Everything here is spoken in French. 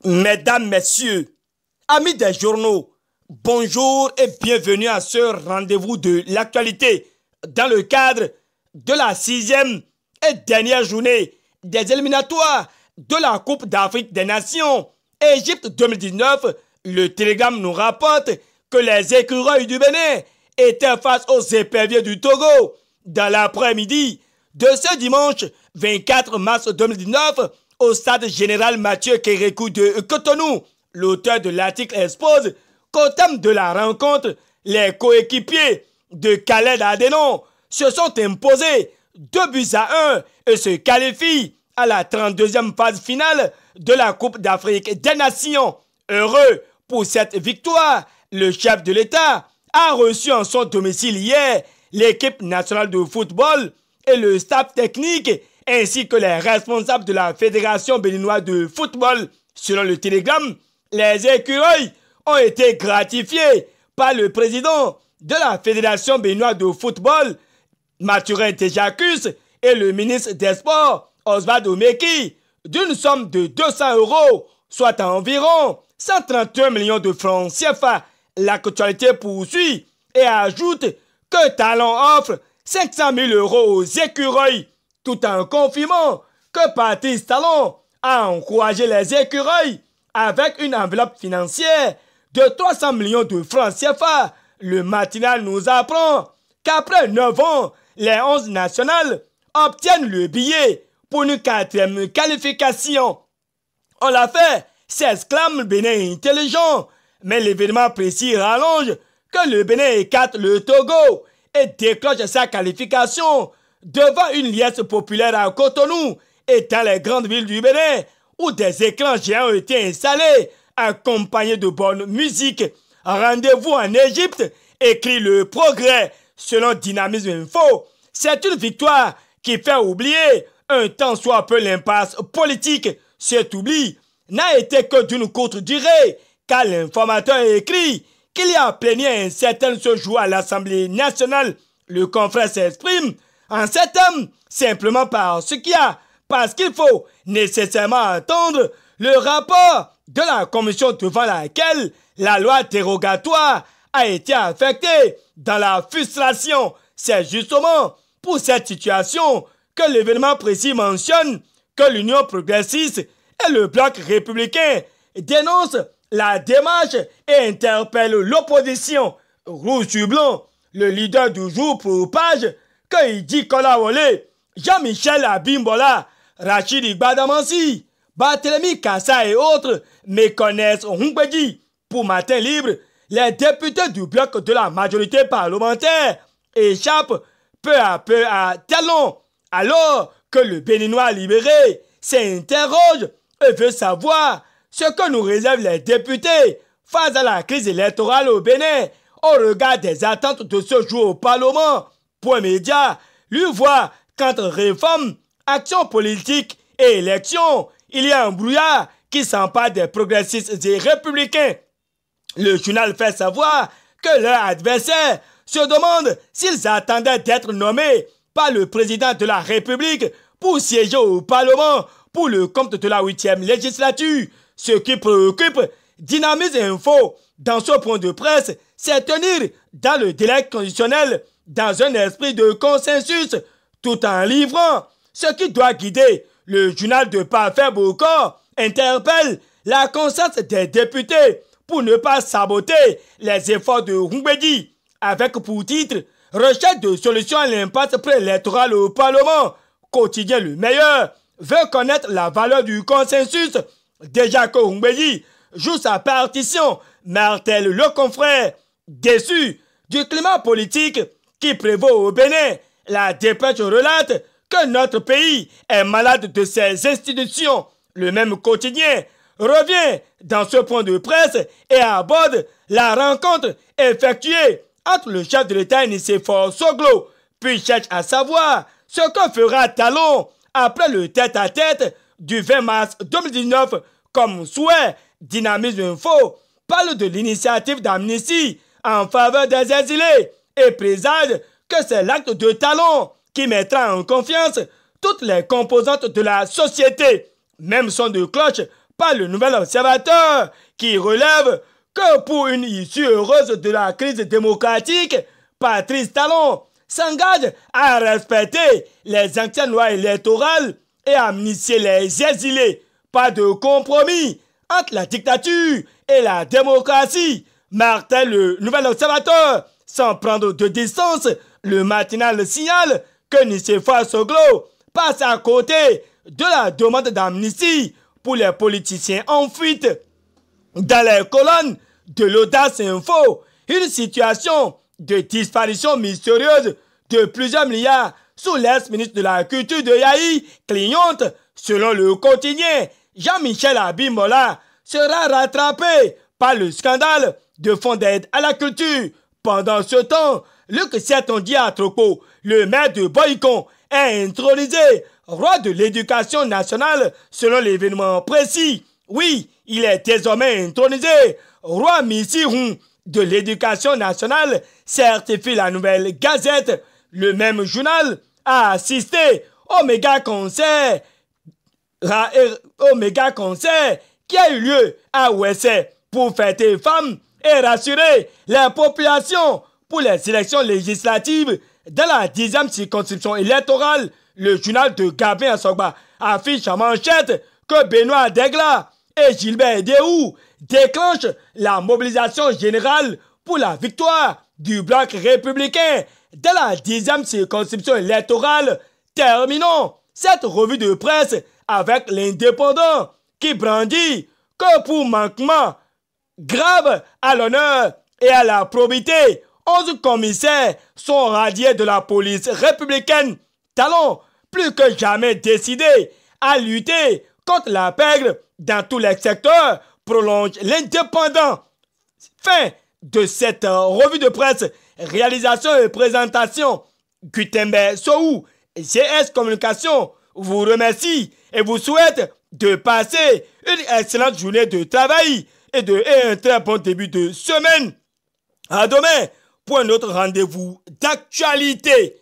Mesdames, Messieurs, amis des journaux, bonjour et bienvenue à ce rendez-vous de l'actualité dans le cadre de la 6e et dernière journée des éliminatoires de la Coupe d'Afrique des Nations. Égypte 2019, le Télégramme nous rapporte que les écureuils du Bénin étaient face aux éperviers du Togo dans l'après-midi de ce dimanche 24 mars 2019 au stade général Mathieu Kérékou de Cotonou. L'auteur de l'article expose qu'au terme de la rencontre, les coéquipiers de Khaled Adenon se sont imposés 2-1 et se qualifient à la 32e phase finale de la Coupe d'Afrique des Nations. Heureux pour cette victoire, le chef de l'État a reçu en son domicile hier l'équipe nationale de football et le staff technique ainsi que les responsables de la Fédération béninoise de football. Selon le Télégramme, les écureuils ont été gratifiés par le président de la Fédération béninoise de football, Mathurin Tejakus, et le ministre des Sports, Osvaldo Meki, d'une somme de 200 €, soit environ 131 millions de francs CFA. L'actualité poursuit et ajoute que Talon offre 500 000 € aux écureuils, tout en confirmant que Patrice Talon a encouragé les écureuils avec une enveloppe financière de 300 millions de francs CFA. Le matinal nous apprend qu'après 9 ans, les 11 nationales obtiennent le billet pour une 4e qualification. On l'a fait, s'exclame le Bénin intelligent, mais l'événement précis rallonge que le Bénin écarte le Togo et déclenche sa qualification devant une liesse populaire à Cotonou et dans les grandes villes du Bénin où des écrans géants ont été installés accompagnés de bonne musique. Rendez-vous en Égypte, écrit Le Progrès selon Dynamisme Info. C'est une victoire qui fait oublier un tant soit peu l'impasse politique. Cet oubli n'a été que d'une courte durée car l'informateur écrit qu'il y a plénière incertaine ce jour à l'Assemblée nationale. Le confrère s'exprime en ces termes simplement parce qu'il faut nécessairement attendre le rapport de la commission devant laquelle la loi dérogatoire a été affectée dans la frustration. C'est justement pour cette situation que l'événement précis mentionne que l'Union progressiste et le bloc républicain dénoncent la démarche et interpellent l'opposition. Rouge sur blanc, le leader du jour propage que Idi Kolawole, Jean-Michel Abimbola, Rachid Igbadamansi, Barthélemy Kassa et autres méconnaissent Hongbeji. Pour Matin Libre, les députés du bloc de la majorité parlementaire échappent peu à peu à Talon, alors que le Béninois libéré s'interroge et veut savoir ce que nous réservent les députés face à la crise électorale au Bénin au regard des attentes de ce jour au Parlement. Point Média lui voit qu'entre réforme, action politique et élection, il y a un brouillard qui s'empare des progressistes et républicains. Le journal fait savoir que leurs adversaires se demandent s'ils attendaient d'être nommés par le président de la République pour siéger au Parlement pour le compte de la 8e législature. Ce qui préoccupe Dynamisme Info dans ce point de presse, c'est tenir dans le délai conditionnel dans un esprit de consensus tout en livrant ce qui doit guider. Le journal de Parfait Bokor interpelle la conscience des députés pour ne pas saboter les efforts de Hongbeji avec pour titre « Recherche de solutions à l'impasse préélectorale au Parlement ». Quotidien Le Meilleur veut connaître la valeur du consensus. Déjà que Hongbeji joue sa partition, martèle le confrère. Déçu du climat politique qui prévaut au Bénin, la dépêche relate que notre pays est malade de ses institutions. Le même quotidien revient dans ce point de presse et aborde la rencontre effectuée entre le chef de l'État et Nicéphore Soglo, puis cherche à savoir ce que fera Talon après le tête-à-tête du 20 mars 2019 comme souhait. Dynamisme Info parle de l'initiative d'Amnesty en faveur des exilés et présage que c'est l'acte de Talon qui mettra en confiance toutes les composantes de la société. Même son de cloche par le Nouvel Observateur qui relève que pour une issue heureuse de la crise démocratique, Patrice Talon s'engage à respecter les anciennes lois électorales et à amnistier les exilés. Pas de compromis entre la dictature et la démocratie, martèle le Nouvel Observateur. Sans prendre de distance, le matinal signale que Nicéphore Soglo passe à côté de la demande d'amnistie pour les politiciens en fuite. Dans les colonnes de l'Audace Info, une situation de disparition mystérieuse de plusieurs milliards sous l'ex-ministre de la Culture de Yahi clignote. Selon le quotidien, Jean-Michel Abimbola sera rattrapé par le scandale de fonds d'aide à la culture. Pendant ce temps, Luc Sertondi Atroko, le maire de Boycon, est intronisé roi de l'éducation nationale selon l'événement précis. Oui, il est désormais intronisé roi Missirou de l'éducation nationale, certifie la Nouvelle Gazette. Le même journal a assisté au méga concert qui a eu lieu à Ouessé pour fêter les femmes et rassurer la population pour les élections législatives dans la 10e circonscription électorale. Le journal de Gabin Assogba affiche en manchette que Benoît Degla et Gilbert Déhou déclenchent la mobilisation générale pour la victoire du bloc républicain dans la 10e circonscription électorale. Terminons cette revue de presse avec l'Indépendant qui brandit que pour manquement grave à l'honneur et à la probité, 11 commissaires sont radiés de la police républicaine. Talon, plus que jamais décidé à lutter contre la pègre dans tous les secteurs, prolonge l'Indépendant. Fin de cette revue de presse. Réalisation et présentation, Gutenberg Sohou, GS Communication vous remercie et vous souhaite de passer une excellente journée de travail et un très bon début de semaine. À demain pour un autre rendez-vous d'actualité.